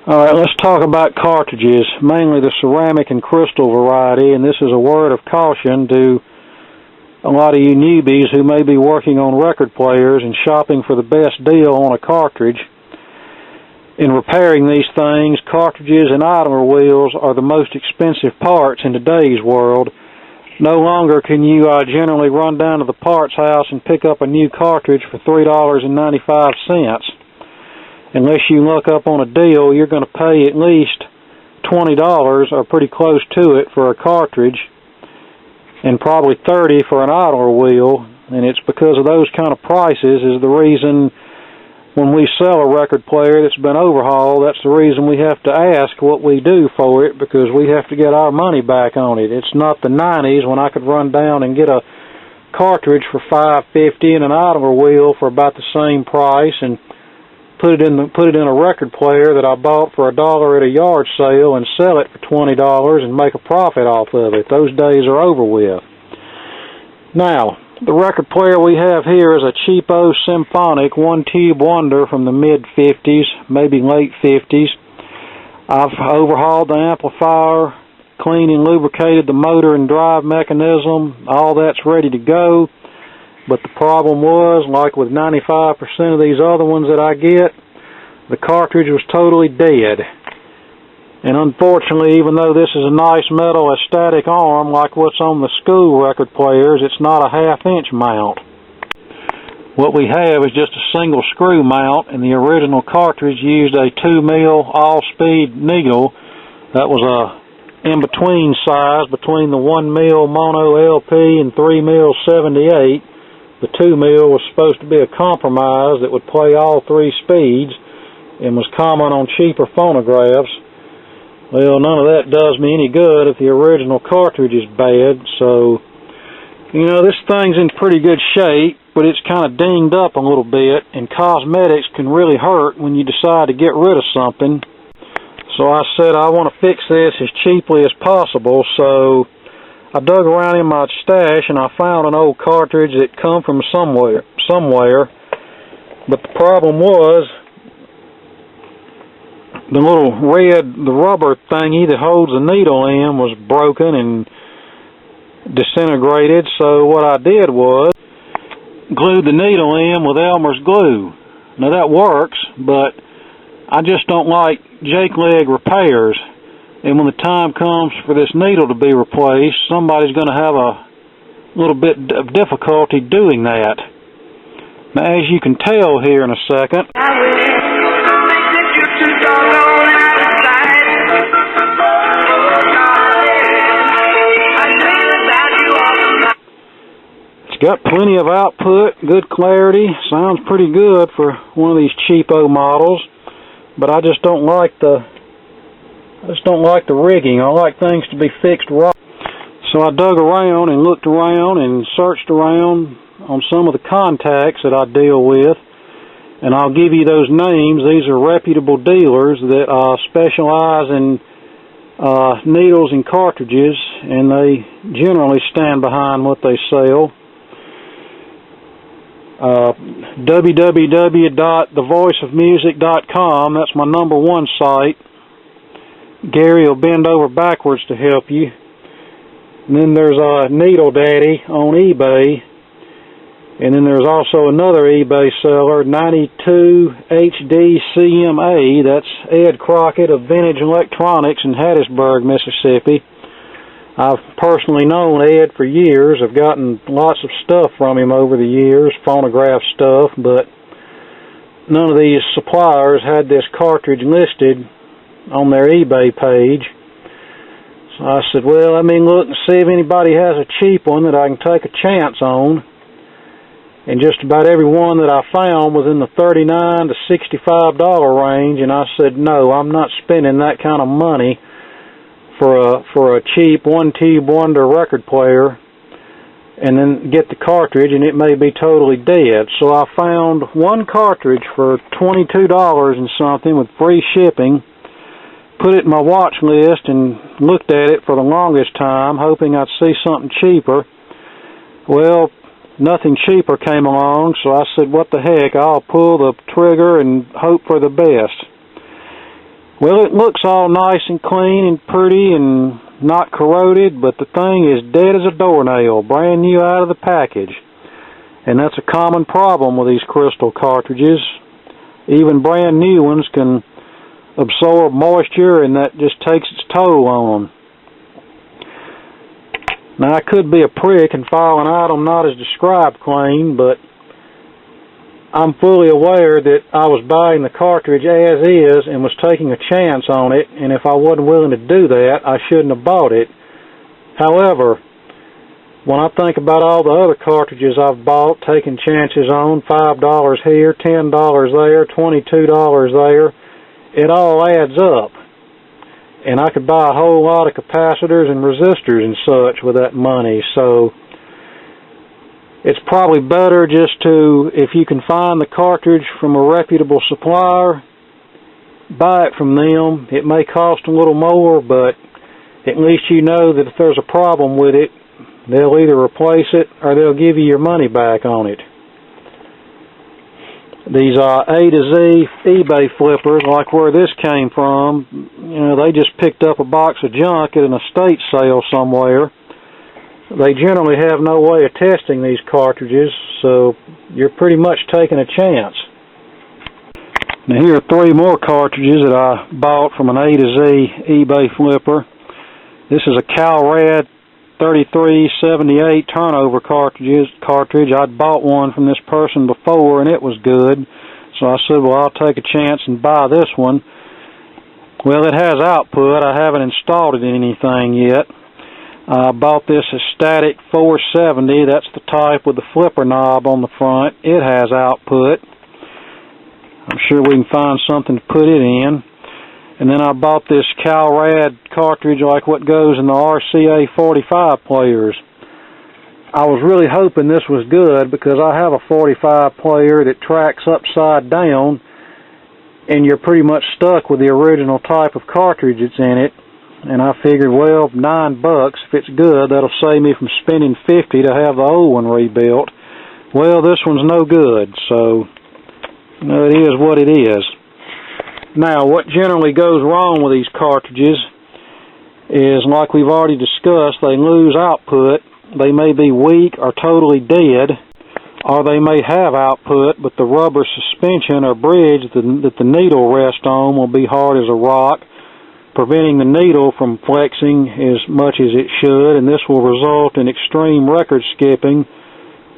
Alright, let's talk about cartridges, mainly the ceramic and crystal variety, and this is a word of caution to a lot of you newbies who may be working on record players and shopping for the best deal on a cartridge. In repairing these things, cartridges and idler wheels are the most expensive parts in today's world. No longer can you generally run down to the parts house and pick up a new cartridge for $3.95. Unless you look up on a deal, you're going to pay at least $20 or pretty close to it for a cartridge, and probably $30 for an idler wheel. And it's because of those kind of prices is the reason when we sell a record player that's been overhauled, that's the reason we have to ask what we do for it, because we have to get our money back on it. It's not the 90s when I could run down and get a cartridge for $5.50 and an idler wheel for about the same price, and put it in a record player that I bought for $1 at a yard sale and sell it for $20 and make a profit off of it. Those days are over with. Now, the record player we have here is a cheapo Symphonic one-tube wonder from the mid-50s, maybe late 50s. I've overhauled the amplifier, cleaned and lubricated the motor and drive mechanism. All that's ready to go. But the problem was, like with 95% of these other ones that I get, the cartridge was totally dead. And unfortunately, even though this is a nice metal static arm like what's on the school record players, it's not a half-inch mount. What we have is just a single screw mount, and the original cartridge used a 2mm all-speed needle that was a in-between size between the 1mm mono LP and 3mm 78. The 2mm was supposed to be a compromise that would play all three speeds and was common on cheaper phonographs. Well, none of that does me any good if the original cartridge is bad, so, this thing's in pretty good shape, but it's kind of dinged up a little bit, and cosmetics can really hurt when you decide to get rid of something. So I said I want to fix this as cheaply as possible, so I dug around in my stash and I found an old cartridge that come from somewhere. But the problem was the rubber thingy that holds the needle in was broken and disintegrated. So what I did was glued the needle in with Elmer's glue. Now that works, but I just don't like jake leg repairs. And when the time comes for this needle to be replaced, somebody's going to have a little bit of difficulty doing that. Now, as you can tell here in a second, it's got plenty of output, good clarity, sounds pretty good for one of these cheapo models, but I just don't like the rigging. I like things to be fixed right. So I dug around and looked around and searched around on some of the contacts that I deal with, and I'll give you those names. These are reputable dealers that specialize in needles and cartridges, and they generally stand behind what they sell. www.thevoiceofmusic.com, that's my #1 site. Gary will bend over backwards to help you. And then there's Needle Daddy on eBay. And then there's also another eBay seller, 92HDCMA. That's Ed Crockett of Vintage Electronics in Hattiesburg, Mississippi. I've personally known Ed for years. I've gotten lots of stuff from him over the years, phonograph stuff, but none of these suppliers had this cartridge listed on their eBay page. So I said, well, let me look and see if anybody has a cheap one that I can take a chance on. And just about every one that I found was in the $39 to $65 range, and I said, no, I'm not spending that kind of money for a cheap one-tube wonder record player and then get the cartridge and it may be totally dead. So I found one cartridge for $22 and something with free shipping, put it in my watch list and looked at it for the longest time, hoping I'd see something cheaper. Well, nothing cheaper came along, so I said, what the heck, I'll pull the trigger and hope for the best. Well, it looks all nice and clean and pretty and not corroded, but the thing is dead as a doornail, brand new out of the package. And that's a common problem with these crystal cartridges. Even brand new ones can absorb moisture, and that just takes its toll on them. Now, I could be a prick and file an item not as described claim, but I'm fully aware that I was buying the cartridge as is and was taking a chance on it, and if I wasn't willing to do that, I shouldn't have bought it. However, when I think about all the other cartridges I've bought, taking chances on, $5 here, $10 there, $22 there, it all adds up. And I could buy a whole lot of capacitors and resistors and such with that money, so it's probably better just to, if you can find the cartridge from a reputable supplier, buy it from them. It may cost a little more, but at least you know that if there's a problem with it, they'll either replace it or they'll give you your money back on it. These A to Z eBay flippers, like where this came from, you know, they just picked up a box of junk at an estate sale somewhere. They generally have no way of testing these cartridges, so you're pretty much taking a chance. Now here are 3 more cartridges that I bought from an A to Z eBay flipper. This is a CalRad 3378 turnover cartridge. I'd bought one from this person before and it was good, so I said, well, I'll take a chance and buy this one. Well, it has output. I haven't installed it in anything yet. I bought this as static 470. That's the type with the flipper knob on the front. It has output. I'm sure we can find something to put it in. And then I bought this CalRad cartridge like what goes in the RCA 45 players. I was really hoping this was good because I have a 45 player that tracks upside down, and you're pretty much stuck with the original type of cartridge that's in it. And I figured, well, $9, if it's good, that'll save me from spending $50 to have the old one rebuilt. Well, this one's no good, so you know, it is what it is. Now, what generally goes wrong with these cartridges is, like we've already discussed, they lose output. They may be weak or totally dead, or they may have output, but the rubber suspension or bridge that the needle rests on will be hard as a rock, preventing the needle from flexing as much as it should, and this will result in extreme record skipping,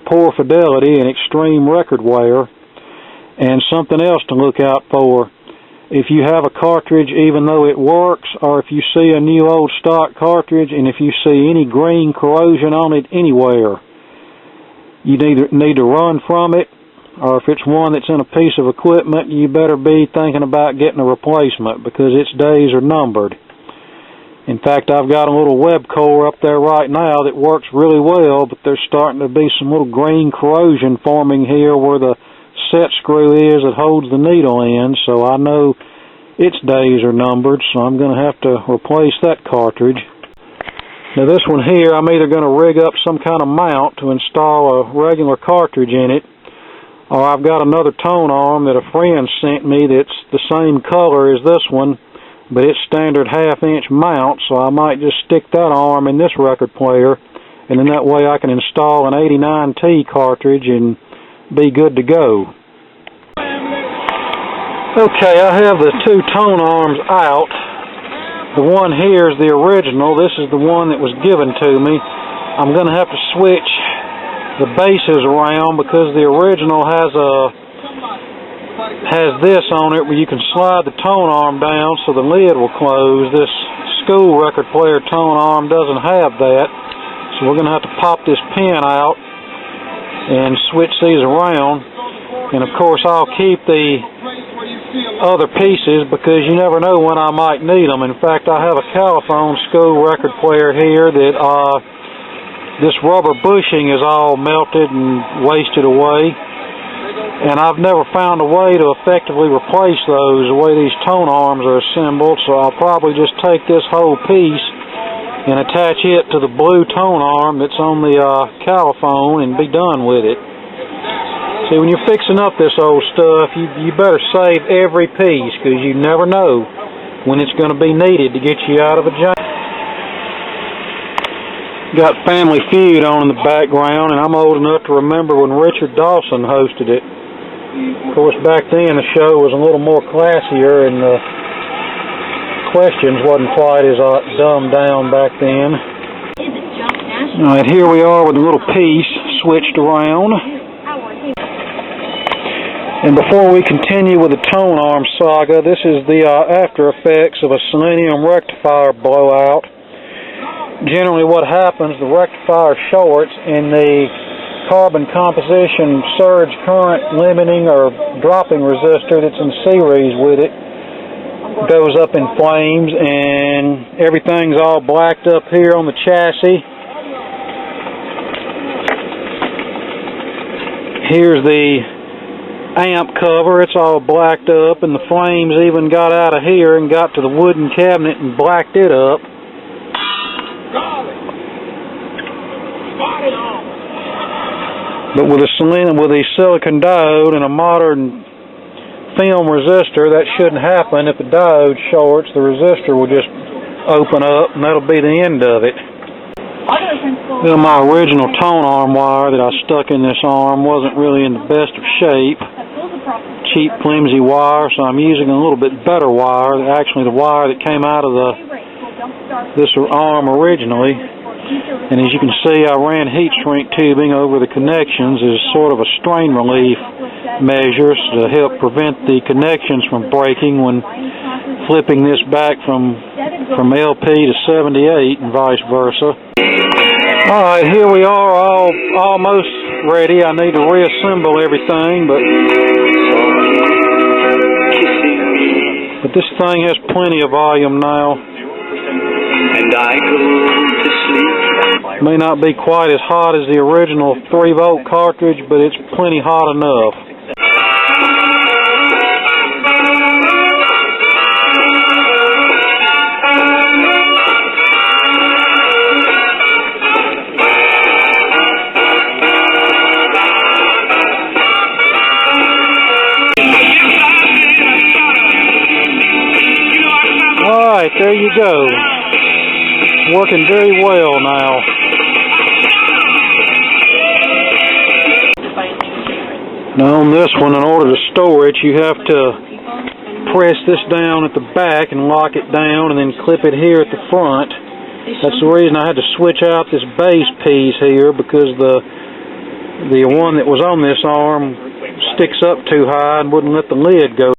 poor fidelity, and extreme record wear. And something else to look out for. If you have a cartridge, even though it works, or if you see a new old stock cartridge, and if you see any green corrosion on it anywhere, you need to run from it, or if it's one that's in a piece of equipment, you better be thinking about getting a replacement because its days are numbered. In fact, I've got a little web core up there right now that works really well, but there's starting to be some little green corrosion forming here where the set screw is that holds the needle in, so I know its days are numbered, so I'm going to have to replace that cartridge. Now this one here, I'm either going to rig up some kind of mount to install a regular cartridge in it, or I've got another Tonearm that a friend sent me that's the same color as this one, but it's standard 1/2-inch mount, so I might just stick that arm in this record player, and then that way I can install an 89T cartridge and be good to go. Okay, I have the 2 Tonearms out. The one here is the original. This is the one that was given to me. I'm going to have to switch the bases around because the original has this on it where you can slide the Tonearm down so the lid will close. This school record player Tonearm doesn't have that, so we're going to have to pop this pin out and switch these around. And of course I'll keep the other pieces because you never know when I might need them. In fact, I have a Caliphone school record player here that this rubber bushing is all melted and wasted away, and I've never found a way to effectively replace those the way these Tonearms are assembled, so I'll probably just take this whole piece and attach it to the blue Tonearm that's on the Caliphone and be done with it. See, when you're fixing up this old stuff, you better save every piece because you never know. when it's going to be needed to get you out of a jam. Got Family Feud on in the background, and I'm old enough to remember when Richard Dawson hosted it. Of course, back then the show was a little more classier, and the questions wasn't quite as dumbed down back then. Alright, here we are with a little piece switched around. And before we continue with the Tonearm saga, this is the after effects of a selenium rectifier blowout. Generally what happens, the rectifier shorts and the carbon composition surge current limiting or dropping resistor that's in series with it goes up in flames, and everything's all blacked up here on the chassis. Here's the amp cover, it's all blacked up, and the flames even got out of here and got to the wooden cabinet and blacked it up. But with a silicon diode and a modern film resistor, that shouldn't happen. If the diode shorts, the resistor will just open up, and that'll be the end of it. Well, my original Tonearm wire that I stuck in this arm wasn't really in the best of shape. Cheap, flimsy wire, so I'm using a little bit better wire. Actually, the wire that came out of this arm originally. And as you can see, I ran heat shrink tubing over the connections as sort of a strain relief measure to help prevent the connections from breaking when flipping this back from LP to 78 and vice versa. Alright, here we are, all almost ready. I need to reassemble everything, but this thing has plenty of volume now. And I go to sleep. May not be quite as hot as the original 3-volt cartridge, but it's plenty hot enough. Alright, there you go. Working very well now. Now on this one, in order to store it, you have to press this down at the back and lock it down, and then clip it here at the front. That's the reason I had to switch out this base piece here, because the one that was on this arm sticks up too high and wouldn't let the lid go.